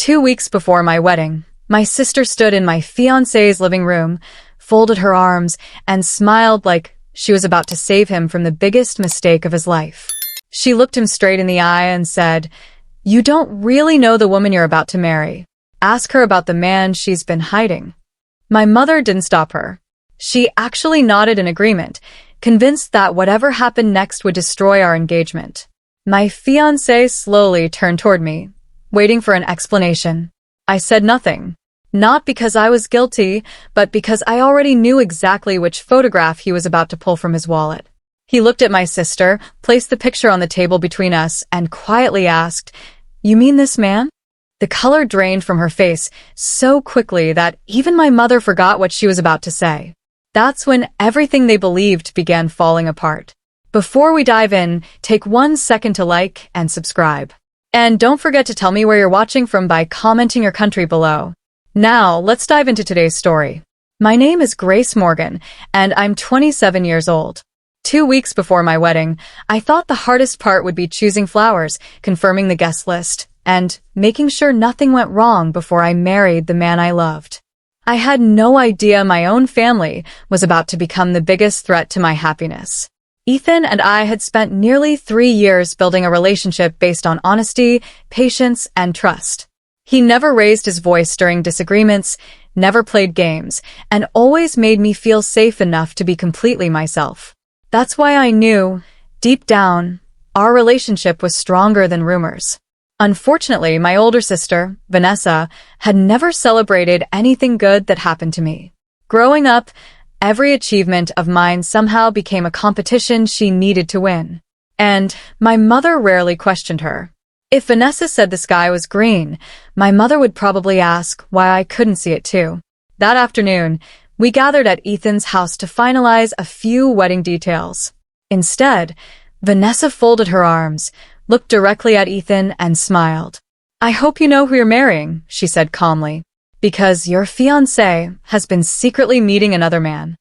2 weeks before my wedding, my sister stood in my fiancé's living room, folded her arms, and smiled like she was about to save him from the biggest mistake of his life. She looked him straight in the eye and said, "You don't really know the woman you're about to marry. Ask her about the man she's been hiding." My mother didn't stop her. She actually nodded in agreement, convinced that whatever happened next would destroy our engagement. My fiancé slowly turned toward me, waiting for an explanation. I said nothing, not because I was guilty, but because I already knew exactly which photograph he was about to pull from his wallet. He looked at my sister, placed the picture on the table between us, and quietly asked, "You mean this man?" The color drained from her face so quickly that even my mother forgot what she was about to say. That's when everything they believed began falling apart. Before we dive in, take 1 second to like and subscribe. And don't forget to tell me where you're watching from by commenting your country below. Now, let's dive into today's story. My name is Grace Morgan, and I'm 27 years old. 2 weeks before my wedding, I thought the hardest part would be choosing flowers, confirming the guest list, and making sure nothing went wrong before I married the man I loved. I had no idea my own family was about to become the biggest threat to my happiness. Ethan and I had spent nearly 3 years building a relationship based on honesty, patience, and trust. He never raised his voice during disagreements, never played games, and always made me feel safe enough to be completely myself. That's why I knew, deep down, our relationship was stronger than rumors. Unfortunately, my older sister, Vanessa, had never celebrated anything good that happened to me. Growing up, every achievement of mine somehow became a competition she needed to win. And my mother rarely questioned her. If Vanessa said the sky was green, my mother would probably ask why I couldn't see it too. That afternoon, we gathered at Ethan's house to finalize a few wedding details. Instead, Vanessa folded her arms, looked directly at Ethan, and smiled. "I hope you know who you're marrying," she said calmly, "because your fiancé has been secretly meeting another man."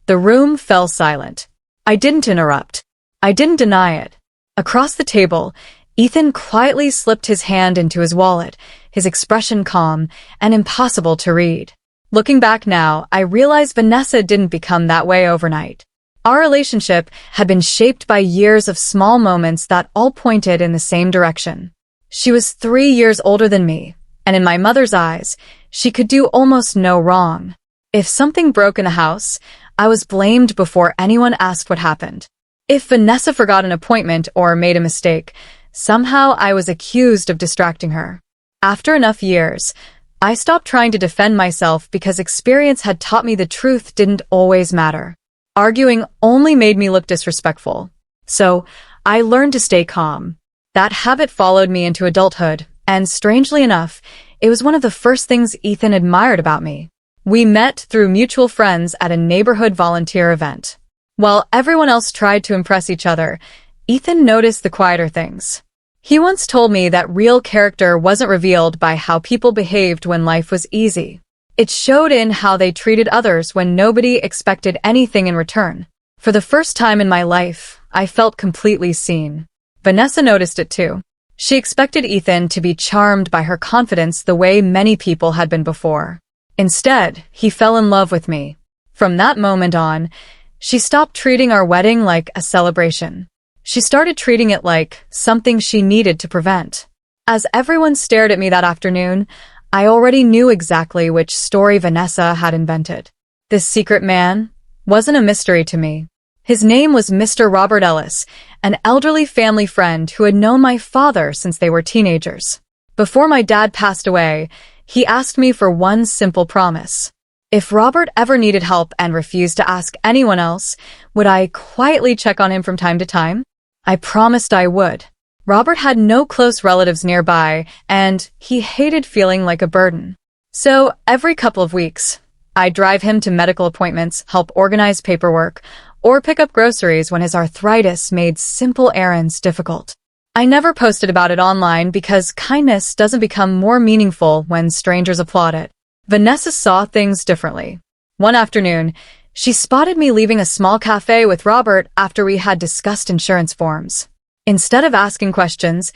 The room fell silent. I didn't interrupt. I didn't deny it. Across the table, Ethan quietly slipped his hand into his wallet, his expression calm and impossible to read. Looking back now, I realize Vanessa didn't become that way overnight. Our relationship had been shaped by years of small moments that all pointed in the same direction. She was 3 years older than me, and in my mother's eyes, she could do almost no wrong. If something broke in the house, I was blamed before anyone asked what happened. If Vanessa forgot an appointment or made a mistake, somehow I was accused of distracting her. After enough years, I stopped trying to defend myself because experience had taught me the truth didn't always matter. Arguing only made me look disrespectful. So, I learned to stay calm. That habit followed me into adulthood, and strangely enough, it was one of the first things Ethan admired about me. We met through mutual friends at a neighborhood volunteer event. While everyone else tried to impress each other, Ethan noticed the quieter things. He once told me that real character wasn't revealed by how people behaved when life was easy. It showed in how they treated others when nobody expected anything in return. For the first time in my life, I felt completely seen. Vanessa noticed it too. She expected Ethan to be charmed by her confidence the way many people had been before. Instead, he fell in love with me. From that moment on, she stopped treating our wedding like a celebration. She started treating it like something she needed to prevent. As everyone stared at me that afternoon, I already knew exactly which story Vanessa had invented. This secret man wasn't a mystery to me. His name was Mr. Robert Ellis, an elderly family friend who had known my father since they were teenagers. Before my dad passed away, he asked me for one simple promise. If Robert ever needed help and refused to ask anyone else, would I quietly check on him from time to time? I promised I would. Robert had no close relatives nearby, and he hated feeling like a burden. So, every couple of weeks, I'd drive him to medical appointments, help organize paperwork, or pick up groceries when his arthritis made simple errands difficult. I never posted about it online because kindness doesn't become more meaningful when strangers applaud it. Vanessa saw things differently. One afternoon, she spotted me leaving a small cafe with Robert after we had discussed insurance forms. Instead of asking questions,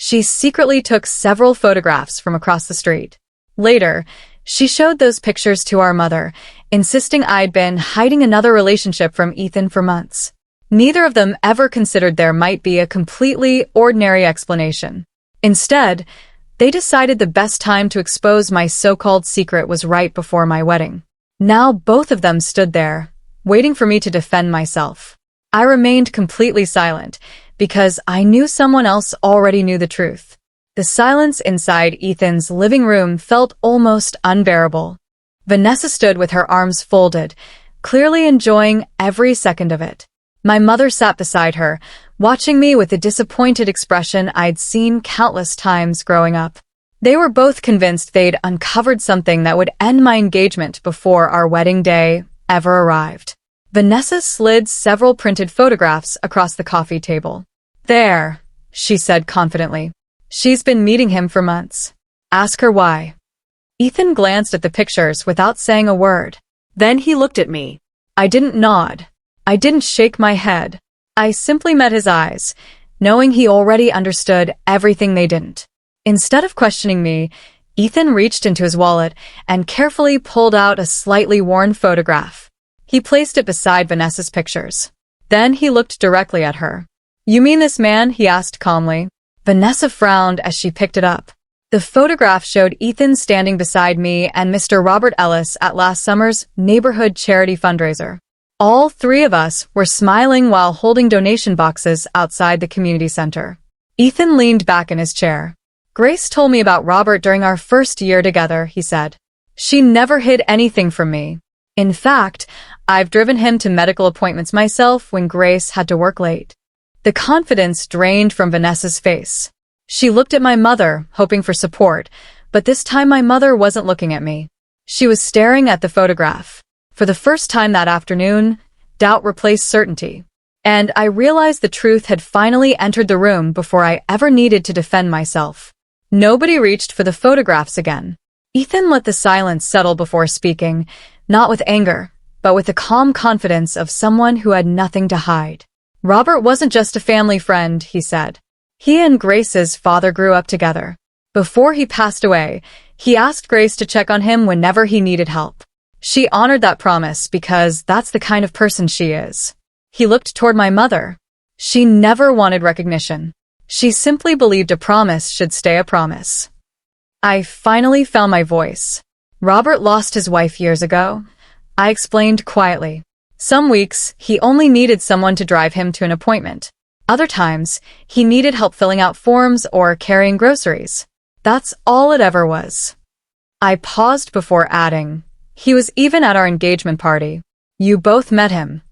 She secretly took several photographs from across the street. Later, she showed those pictures to our mother, insisting I'd been hiding another relationship from Ethan for months. Neither of them ever considered there might be a completely ordinary explanation. Instead, they decided the best time to expose my so-called secret was right before my wedding. Now both of them stood there, waiting for me to defend myself. I remained completely silent, because I knew someone else already knew the truth. The silence inside Ethan's living room felt almost unbearable. Vanessa stood with her arms folded, clearly enjoying every second of it. My mother sat beside her, watching me with a disappointed expression I'd seen countless times growing up. They were both convinced they'd uncovered something that would end my engagement before our wedding day ever arrived. Vanessa slid several printed photographs across the coffee table. "There," she said confidently. "She's been meeting him for months. Ask her why." Ethan glanced at the pictures without saying a word. Then he looked at me. I didn't nod. I didn't shake my head. I simply met his eyes, knowing he already understood everything they didn't. Instead of questioning me, Ethan reached into his wallet and carefully pulled out a slightly worn photograph. He placed it beside Vanessa's pictures. Then he looked directly at her. "You mean this man?" he asked calmly. Vanessa frowned as she picked it up. The photograph showed Ethan standing beside me and Mr. Robert Ellis at last summer's neighborhood charity fundraiser. All three of us were smiling while holding donation boxes outside the community center. Ethan leaned back in his chair. "Grace told me about Robert during our first year together," he said. "She never hid anything from me. In fact, I've driven him to medical appointments myself when Grace had to work late." The confidence drained from Vanessa's face. She looked at my mother, hoping for support, but this time my mother wasn't looking at me. She was staring at the photograph. For the first time that afternoon, doubt replaced certainty. And I realized the truth had finally entered the room before I ever needed to defend myself. Nobody reached for the photographs again. Ethan let the silence settle before speaking, not with anger, but with the calm confidence of someone who had nothing to hide. "Robert wasn't just a family friend," he said. "He and Grace's father grew up together. Before he passed away, he asked Grace to check on him whenever he needed help. She honored that promise because that's the kind of person she is." He looked toward my mother. She never wanted recognition. She simply believed a promise should stay a promise. I finally found my voice. "Robert lost his wife years ago," I explained quietly. "Some weeks, he only needed someone to drive him to an appointment. Other times, he needed help filling out forms or carrying groceries. That's all it ever was." I paused before adding, "He was even at our engagement party. You both met him."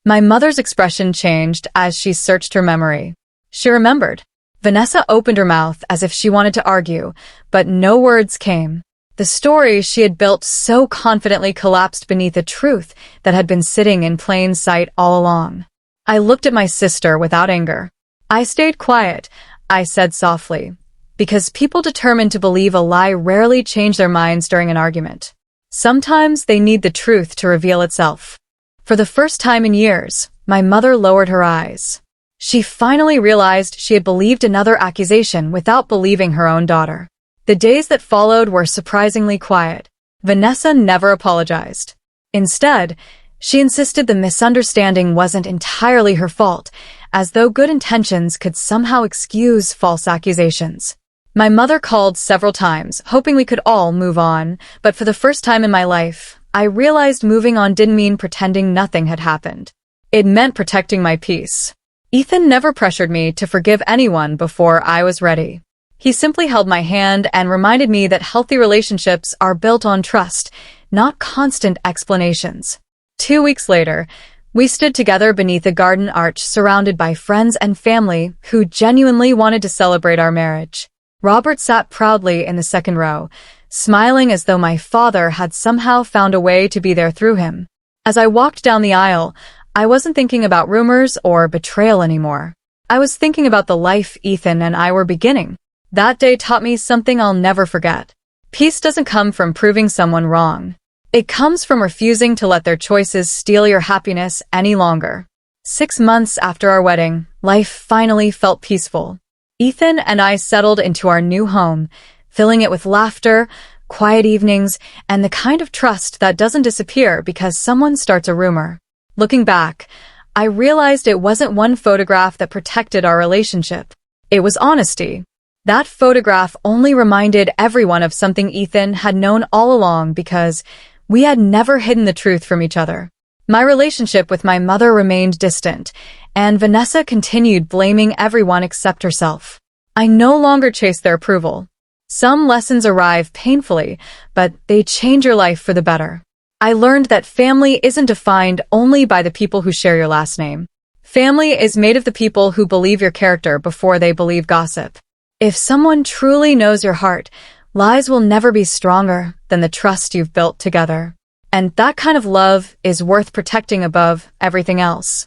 My mother's expression changed as she searched her memory. She remembered. Vanessa opened her mouth as if she wanted to argue, but no words came. The story she had built so confidently collapsed beneath a truth that had been sitting in plain sight all along. I looked at my sister without anger. "I stayed quiet," I said softly, "because people determined to believe a lie rarely change their minds during an argument. Sometimes they need the truth to reveal itself." For the first time in years, my mother lowered her eyes. She finally realized she had believed another accusation without believing her own daughter. The days that followed were surprisingly quiet. Vanessa never apologized. Instead, she insisted the misunderstanding wasn't entirely her fault, as though good intentions could somehow excuse false accusations. My mother called several times, hoping we could all move on, but for the first time in my life, I realized moving on didn't mean pretending nothing had happened. It meant protecting my peace. Ethan never pressured me to forgive anyone before I was ready. He simply held my hand and reminded me that healthy relationships are built on trust, not constant explanations. 2 weeks later, we stood together beneath a garden arch surrounded by friends and family who genuinely wanted to celebrate our marriage. Robert sat proudly in the second row, smiling as though my father had somehow found a way to be there through him. As I walked down the aisle, I wasn't thinking about rumors or betrayal anymore. I was thinking about the life Ethan and I were beginning. That day taught me something I'll never forget. Peace doesn't come from proving someone wrong. It comes from refusing to let their choices steal your happiness any longer. 6 months after our wedding, life finally felt peaceful. Ethan and I settled into our new home, filling it with laughter, quiet evenings, and the kind of trust that doesn't disappear because someone starts a rumor. Looking back, I realized it wasn't one photograph that protected our relationship. It was honesty. That photograph only reminded everyone of something Ethan had known all along because we had never hidden the truth from each other. My relationship with my mother remained distant, and Vanessa continued blaming everyone except herself. I no longer chased their approval. Some lessons arrive painfully, but they change your life for the better. I learned that family isn't defined only by the people who share your last name. Family is made of the people who believe your character before they believe gossip. If someone truly knows your heart, lies will never be stronger than the trust you've built together. And that kind of love is worth protecting above everything else.